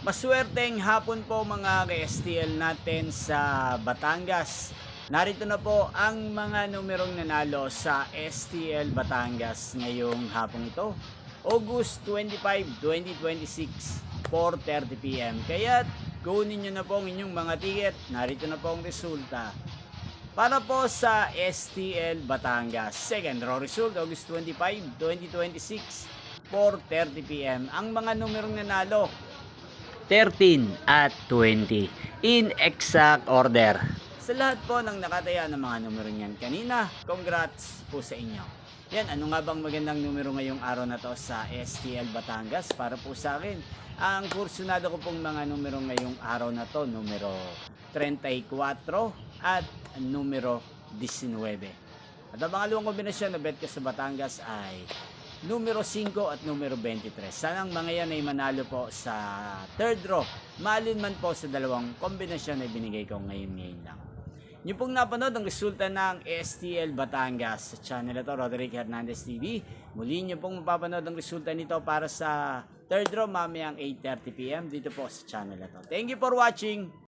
Maswerteng hapon po mga ka-STL natin sa Batangas. Narito na po ang mga numerong nanalo sa STL Batangas ngayong hapong ito. August 25, 2026, 4:30 PM. Kaya kunin nyo na po ang inyong mga ticket. Narito na po ang resulta. Para po sa STL Batangas, second row result, August 25, 2026, 4:30 PM. Ang mga numerong nanalo, 13 at 20 in exact order. Sa lahat po ng nakataya ng mga numero niyan kanina, congrats po sa inyo. Yan, ano nga bang magandang numero ngayong araw na to sa STL Batangas para po sa akin? Ang kursunado ko pong mga numero ngayong araw na to, numero 34 at numero 19. At ang pangalawang kombinasyon na bet ko sa Batangas ay numero 5 at numero 23. Sanang mga yan ay manalo po sa third draw. Malin man po sa dalawang kombinasyon na binigay ko ngayon lang. Yung pong napanood ang resulta ng STL Batangas sa channel ito, Roderick Hernandez TV. Muli nyo pong mapapanood ang resulta nito para sa third draw mamayang 8:30 PM dito po sa channel ito. Thank you for watching!